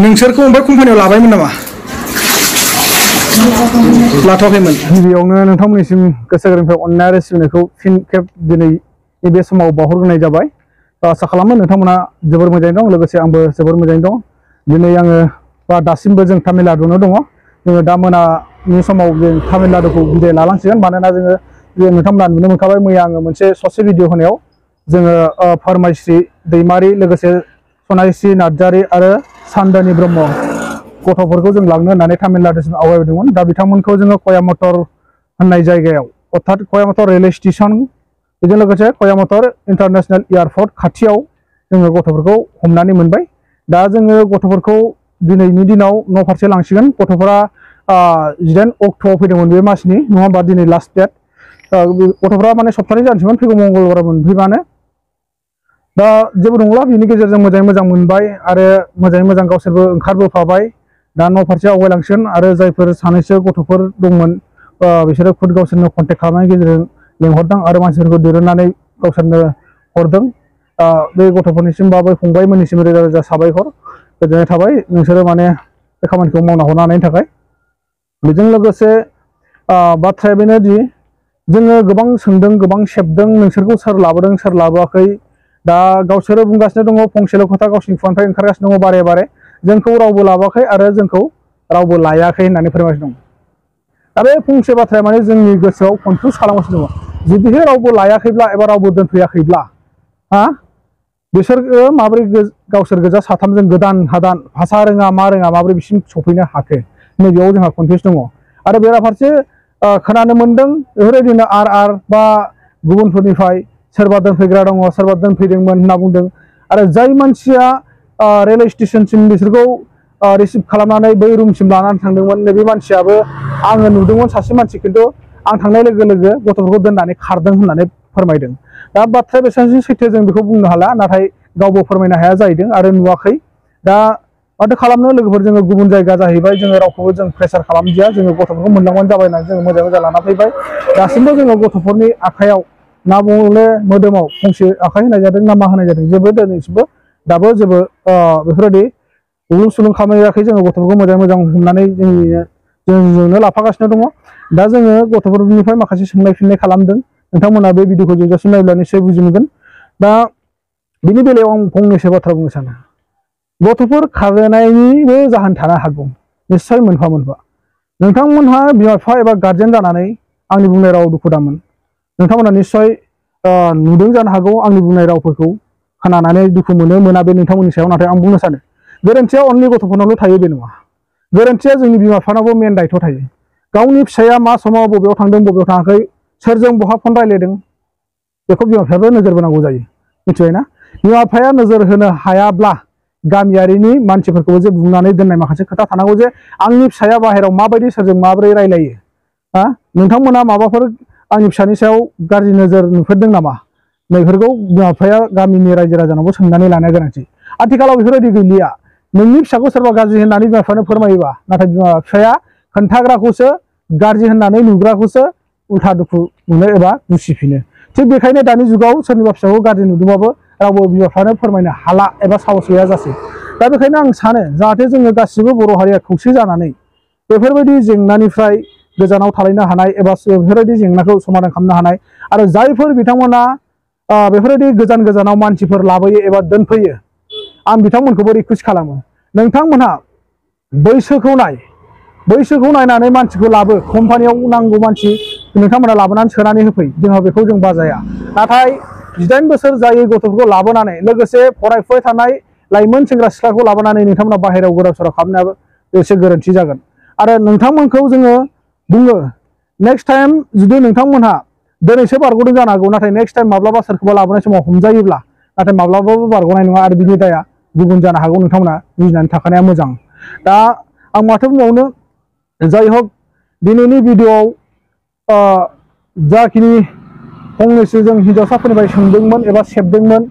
नोंसोरखौ ओमफ्राय कम्पानियाव लाबायमोन नामा? लाथ'वाखैमोन। गिबियावनो नोंथांमोननिसिम गोसो गोरबोनिफ्राय अननाय आरो सिबिनायखौ फिन खेब दिनैनि बे समाव बावहरग्रोनाय जाबाय। आसा खालामो नोंथांमोना जोबोर मोजाङै दं, लोगोसे आंबो जोबोर मोजाङै दं। दिनै आङो दासिमबो जों तामिलनाडुआवनो दङ। जोङो दा मोनानि समाव जों तामिलनाडुखौ बिदाय लालांसिगोन, मानोना जों नोंथांमोना नुनो मोनखाबाय मैया आङो मोनसे ससे भिडिअ होनायाव जोङो फोरमायस्रि दैमारि, लोगोसे सनायस्रि नार्जारि आरो सान्दानि ब्रह्म गथ'फोरखौ जों लांनो होननानै तामिलनाडुसिम आवगायबोदोंमोन। दा बिथांमोनखौ जोङो कयामटर होननाय जायगायाव, अर्थात कयामटर रेलवे स्टेसन, बेजों लोगोसे कयामटर इन्टारनेशनेल एयारपर्ट खाथियाव जोङो गथ'फोरखौ हमनानै मोनबाय। दा जोङो गथ'फोरखौ दिनैनि दिनाव न' फारसे लांसिगोन। गथ'फोरा 19 अक्ट'आव फैदोंमोन बे मासनि, नङा होमबा? दिनै लास्ट डेट। गथ'फ्रा माने सप्तानै जानोसैमोन, फैगौ मंगलबाराव मोनफैबानो। दा जेबो नंला, बिनि गेजेरजों मोजाङै मोजां मोनबाय आरो मोजाङै मोजां गावसोरबो ओंखारबोफाबाय। दा न' फारसे आवगायलांसिगोन आरो जायफोर सानैसो गथ'फोर दंमोन बिसोरो खुद गावसोरनो कन्टेक्ट खालामनायनि गेजेरजों लेंहरदों आरो मानसिफोरखौ दिरुननानै गावसोरनो हरदों। बे गथ'फोरनिसिम बा बै फंबायमोननिसिम रोजा रोजा साबायखर, गोजोननाय थाबाय नोंसोरो माने बे खामानिखौ मावना हरनो हानायनि थाखाय। बेजों लोगोसे बाथ्राया बेनोदि जोङो गोबां सोंदों, गोबां सेबदों, नोंसोरखौ सोर लाबोदों सोर लाबोआखै। दा गावसोरो बुंगासिनो दङ, फंसेल' खोथा गावसिनि खुगानिफ्राय ओंखारगासिनो दङ बारे बारे, जोंखौ रावबो लाबोआखै आरो जोंखौ रावबो लायाखै होननानै फोरमायगासिनो दं। दा बे फंसे बाथ्राया माने जोंनि गोसोआव कनफ्युज खालामगासिनो दङ। जुदिहाय रावबो लायाखैब्ला एबा रावबो दोनफैयाखैब्ला बिसोरो माबोरै गावसोर गोजा साथामजों गोदान हादान भाषा रोङा मा रोङा माबोरै बिसिम सफैनो हाखो, नैबेयाव जोंहा कनफ्युज दङ। आरो बेराफारसे खोनानो मोन्दों बेफोरबायदिनो आर बा गुबुनफोरनिफ्राय सोरबा दोनफैग्रा दङ, सोरबा दोनफैदोंमोन होनना बुंदों। आरो जाय मानसिया रेलवे स्टेसनसिम बिसोरखौ रिसिभ खालामनानै बै रुमसिम लानानै थांदोंमोन, नैबे मानसियाबो आङो नुदोंमोन सासे मानसि, खिन्थु आं थांनाय लोगो लोगो गथ'फोरखौ दोननानै खारदों होननानै फोरमायदों। दा बाथ्राया बेसेबांसिम सैथो जों बेखौ बुंनो हाला, नाथाय गावबो फोरमायनो हाया जाहैदों आरो नुवाखै। दा माथो खालामनो लोगोफोर, जोङो गुबुन जायगा जाहैबाय, जोङो रावखौबो जों प्रेसार खालामदिया, जोङो गथ'फोरखौ मोनलांबानो जाबाय होननानै जोङो मोजाङै मोजां लाना फैबाय। दासिमबो जोङो गथ'फोरनि आखाइयाव ना बुङोले मोदोमाव फंसे आखाइ होनाय जादों ना मा होनाय जादों, जेबो दिनैसिमबो दाबो जेबो बेफोरबायदि उलुं सुलुं खालामाखै। जोङो गथ'फोरखौ मोजाङै मोजां हमनानै जोंजोंनो लाफागासिनो दङ। दा जोङो गथ'फोरनिफ्राय माखासे सोंनाय फिननाय खालामदों, नोंथांमोना बे भिडिअखौ जोबजासिम नायब्ला निश्चय बुजि मोनगोन। दा बिनि बेलायाव आं फंनैसो बाथ्रा बुंनो सानो। गथ'फोर खारनायनिबो जाहोन थानो हागौ, निश्चय मोनफा मोनफा। नोंथांमोनहा बिमा बिफा एबा गार्जेन जानानै आंनि बुंनाय राव दुखु दामोन। नोंथांमोना निश्चय नुदों जानो हागौ आंनि बुंनाय रावफोरखौ, खोनानानै दुखु मोना बे नोंथांमोननि सायाव। नाथाय आं बुंनो सानो, गोरोन्थिया अनलि गथ'फोरनावल' थायो बे नङा। गोरोन्थिया जोंनि बिमा बिफानावबो मेन दायथ' थायो। गावनि फिसाया मा समाव बबेयाव थांदों बबेयाव थाङाखै, सोरजों बहा फन रायज्लायदों, बेखौ बिमा बिफायाबो नोजोर बोनांगौ जायो, मिथिबायना? बिमा बिफाया नोजोर होनो हायाब्ला गामियारिनि मानसिफोरखौबो जे बुंनानै दोननाय माखासे खोथा थानांगौ, जे आंनि फिसाया बाहेरायाव माबायदि सोरजों माबोरै रायलायो, नोंथांमोना माबाफोर आंनि फिसानि सायाव गाज्रि नोजोर नुफेरदों नामा? नैफोरखौ बिमा बिफाया गामिनि रायजो राजानावबो सोंनानै लानाया गोनांथि। आथिखालाव बेफोरबायदि गैलिया। नोंनि फिसाखौ सोरबा गाज्रि होननानै बिमा बिफानो फोरमायोबा, नाथाय बिमा बिफाया खोन्थाग्राखौसो गाज्रि होननानै नुग्राखौसो उल्था दुखु मोनो एबा दुसिफिनो। थिग बेखायनो दानि जुगाव सोरनिबा फिसाखौ गाज्रि नुदोंबाबो रावबो बिमा बिफानो फोरमायनो हाला एबा साहस गैया जासै। दा बेखायनो आं सानो, जाहाथे जोङो गासिबो बर' हारिया खौसे जानानै बेफोरबायदि जेंनानिफ्राय गोजानाव थालायनो हानाय एबा बेफोरबायदि जेंनाखौ समाधान खालामनो हानाय, आरो जायफोर बिथांमोना बेफोरबायदि गोजान गोजानाव मानसिफोर लाबोयो एबा दोनफैयो, आं बिथांमोनखौबो रिकुवेस्ट खालामो, नोंथांमोनहा बैसोखौ नायनानै मानसिखौ लाबो। कम्पानियाव नांगौ मानसि नोंथांमोना लाबोनानै सोनानै होफै, जोंहा बेखौ जों बाजाया। नाथाय 18 बोसोर जायै गथ'फोरखौ लाबोनानै, लोगोसे फरायफुबाय थानाय लाइमोन सेंग्रा सिख्लाखौ लाबोनानै नोंथांमोना बाहेरायाव गोदाव सोराव खालामनायाबो एसे गोरोन्थि जागोन। आरो नोंथांमोनखौ जोङो बुङो, नेक्स्ट टाइम जुदि नोंथांमोनहा दिनैसो बारग'दों जानो हागौ, नाथाय नेक्स्ट टाइम माब्लाबा सोरखौबा लाबोनाय समाव हमजायोब्ला, नाथाय माब्लाबाबो बारग'नाय नङा आरो बिनि दाया गुबुन जानो हागौ। नोंथांमोना बुजिनानै थाखानाया मोजां। दा आं माथो बुंबावनो, जाय हक दिनैनि भिडिअ'आव जाखिनि फंनैसो जों हिन्जावसाफोरनिफ्राय सोंदोंमोन एबा सेबदोंमोन,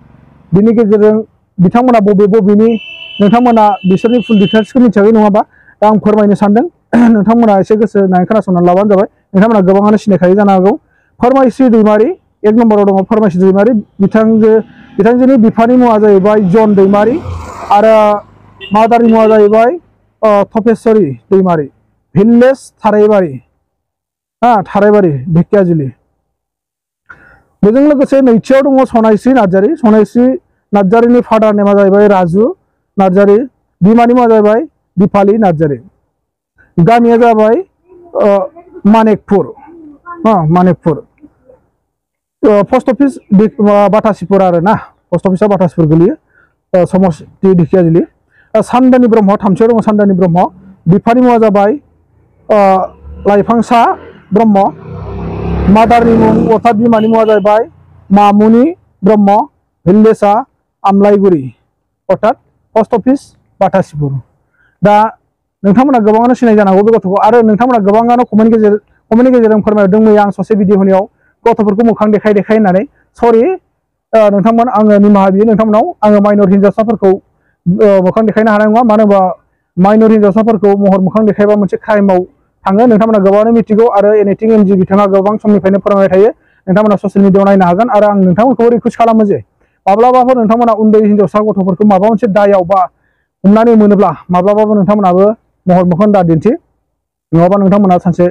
बिनि गेजेरजों बिथांमोना बबेनि नोंथांमोना बिसोरनि फुल डिटेल्सखौ मिथियाखै नङाबा, दा आं फोरमायनो सानदों। नोंथांमोना एसे गोसो होनानै खोनासंनानै लाबानो जाबाय। नोंथांमोना गोबाङानो सिनायखायो जानो हागौ। फोरमायस्रि दैमारि 1 नम्बराव दङ। फोरमायस्रि दैमारि बिथांजोनि बिफानि मुङा जाहैबाय जन दैमारि, आरो मादारनि मुङा जाहैबाय थपेश्वरी दैमारि भिलेज थाराइबारि थाराइबारि ढेकियाजुलि बेजों लोगोसे नैथियाव दङ सनायस्रि नार्जारी सनायस्रि नार्जारीनि फादार नेमा जाहैबाय राजु नार्जारी बिमानि मुङा जाहैबाय दिपाली नार्जारी गामिया जाबाय मानिकपुर मानिकपुर पोस्ट अफिस बाटासिपुर आरो ना पोस्ट अफिसा बाटासिपुर गोलैयो समष्टि ढेकियाजुलि सान्दानि ब्रह्म थामथियाव दङ सान्दानि ब्रह्म बिफानि मुङा जाबाय लाइफांसा ब्रह्म मादारनि मुं अर्थात बिमानि मुङा जाहैबाय मामुनि ब्रह्म भिलेजआ आमलाइगुरि अर्थात पोस्ट अफिस बाटासिपुर दा नोंथांमोना गोबाङानो सिनाय जानो हागौ बे गथ'खौ आरो नोंथांमोना गोबाङानो कमेन्टनि गेजेरजों फोरमायदों मैया आं ससे भिडिअ होनायाव गथ'फोरखौ मोखां देखाय होननानै सरि नोंथांमोन आङो निमाहा बियो नोंथांमोनाव आङो माइनर हिन्जावसाफोरखौ मोखां देखायनो हानाय नङा मानो होनबा माइनर हिन्जावसाफोरखौ महर मोखां देखायबा मोनसे क्राइमाव थाङो नोंथांमोना गोबाङानो मिथिगौ आरो एनिथिं एमजि बिथाङा गोबां समनिफ्रायनो फोरमायबाय थायो नोंथांमोना ससियेल मिडियाआव नायनो हागोन आरो आं नोंथांमोनखौ रिकुवेस्ट खालामो जे माब्लाबाफोर नोंथांमोना उन्दै हिन्जावसा गथ'फोरखौ माबा मोनसे दायाव बा हमनानै मोनोब्ला माब्लाबाबो नोंथांमोनाबो महर मोखां दा दिन्थि नङाबा नोंथांमोना सानसे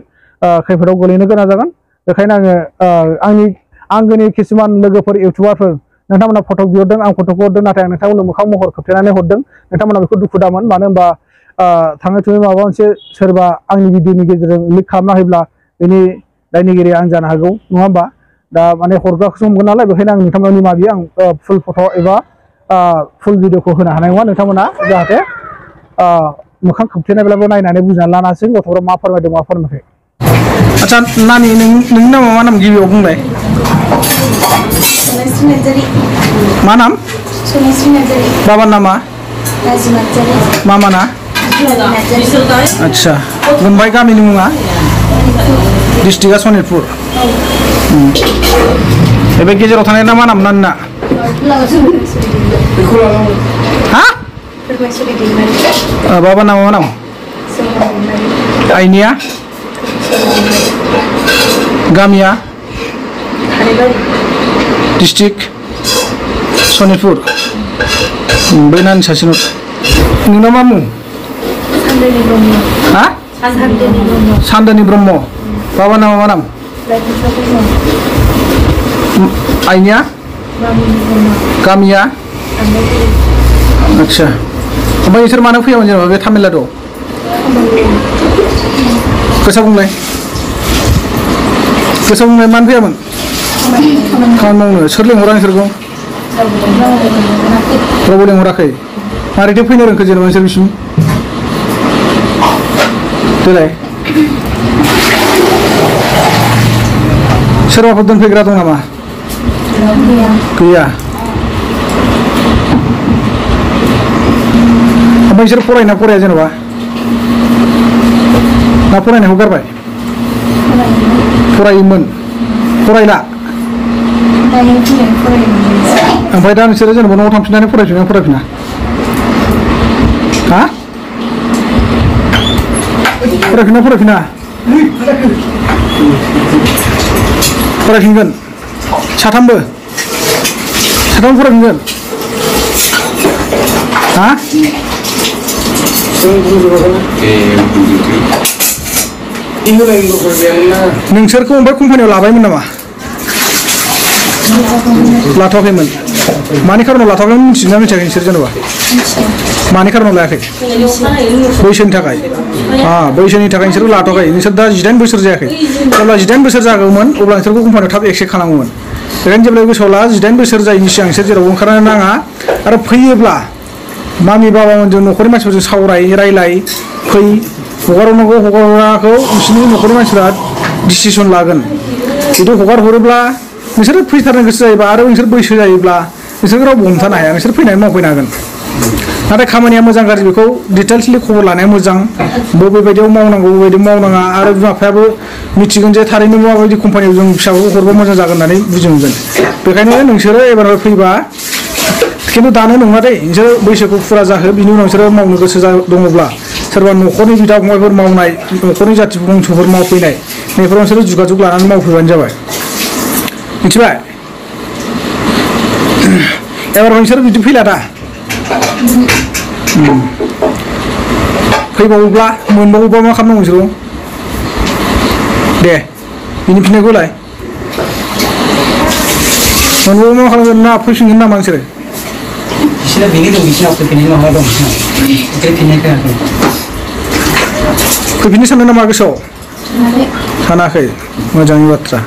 खैफोदाव गोलैनो गोनां जागोन बेखायनो आङो आंनि आंगोनि किसुमान लोगोफोर इउटुबारफोर नोंथांमोना फट' बिहरदों आं फट'खौ हरदों नाथाय आं नोंथांमोननो मोखां महर खोबथेनानै हरदों नोंथांमोना बेखौ दुखु दामोन मानो होनबा थाङै थुङै माबा मोनसे सोरबा आंनि भिडिअनि गेजेरजों लिक खालामना होयोब्ला बेनि दायनिगिरि आं जानो हागौ नङा होमबा दा माने हरग्राखौसो हमगोन नालाय बेखायनो आं नोंथांमोनाव निमाहा बियो आं फुल फट' एबा फुल भिडिअखौ होनो हानाय नङा नोंथांमोना जाहाथे मोखां खोबथेनायब्लाबो नायनानै बुजिनानै लानासै गथ'फोरा मा फोरमायदों मा फोरमायाखै आच्छा नानि नोंनि नामा मा नाम गिबियाव बुंलाय मा नाम बाबा नामा मामा ना आच्छा मोनबाय गामिनि मुङा डिस्ट्रिक्टआ सनितपुर बे गेजेराव थानाय ना मा नाम नानिना हा बाबा नामा मा नाम आइनिया गामिया डिस्ट्रिक्ट सनितपुर बै नानि सासेनो नोंना मा मुं हा सान्दोनि ब्रह्म बाबा नामा मा नाम आइनिया गामिया आच्छा ओमफ्राय नोंसोर मानो फैयामोन जेनेबा बे तामिलनाडुआव गोसा बुंलाय मानो फैयामोन खामानि मावनो सोर लिंहरा नोंसोरखौ रावबो लिंहराखै मारैथो फैनो रोंखो जेनेबा नोंसोर बिसिम देलाय सोरबाफोर दोनफैग्रा दं नामा गैया ओमफ्राय नोंसोर फरायना फराया जेनेबा ना फरायनायखौ गारबाय फरायोमोन फरायला ओमफ्राय दा नोंसोरो जेनेबा न'आव थांफिननानै फरायफिना हा फरायफिनगोन साथामबो फरायफिनगोन हा नोंसोरखौ ओमफ्राय कम्पानियाव लाबायमोन नामा लाथ'वाखैमोन मानि खारनाव लाथ'वाखैमोन मिथिदोंना मिथियाखै नोंसोर जेनेबा मानि खारनाव लायाखै बैसोनि थाखाय बैसोनि थाखाय नोंसोरखौ लाथ'वाखै नोंसोर दा 18 बोसोर जायाखै जेब्ला 18 बोसोर जागौमोन अब्ला नोंसोरखौ कम्पानियाव थाब एक्सेप्ट खालामोमोन बेखायनो जेब्लाबो गोसोआव ला 18 बोसोर जायैनि सिगां नोंसोर जेरावबो ओंखारनो नाङा आरो फैयोब्ला मामि बाबामोनजों न'खरनि मानसिफोरजों सावराय रायलाय फै हगारनांगौ हगाराखौ बिसोरनि न'खरनि मानसिफ्रा डिसिसन लागोन जुदि हगार हरोब्ला नोंसोर फैथारनो गोसो जायोबा आरो नोंसोर बैसो जायोब्ला नोंसोरखौ रावबो हमथानो हाया नोंसोर फैनानै मावफैनो हागोन नाथाय खामानिया मोजां गाज्रि बेखौ डिटेल्सलि खबर लानाया मोजां बबेबायदियाव मावनांगौ बबेबायदियाव मावनाङा आरो बिमा बिफायाबो मिथिगोन जे थारैनो माबायदि कम्पानियाव जों फिसाखौ हरबा मोजां जागोन होननानै बुजि मोनगोन बेखायनो नोंसोरो एबार फैबा खिन्थु दानो नङा दे नोंसोर बैसोखौ फुरा जाहो बिनि उनाव नोंसोरो मावनो गोसो दङब्ला सोरबा न'खरनि बिदा फंबायफोर मावनाय न'खरनि जाथि बंस'फोर मावफैनाय बेफोराव नोंसोरो जुगाजुग लानानै मावफैबानो जाबाय मिथिबाय एबार नोंसोर बिदि फैला दा फैबावोब्ला मोनबावोबा मा खालामनांगौ बिसोरखौ दे बिनि फिननायखौलाय मोनबावोबा मा खालामगोन ना फैफिनगोन नामा नोंसोरो बिसोरना बेनो दं बिसोरनाव फैफिननायनि माबा दं बिसोरनाव ओंखायनो फिननाय खोनाखै फैफिननो सानदों नामा गोसोआव सानाखै मोजांनि बाथ्रा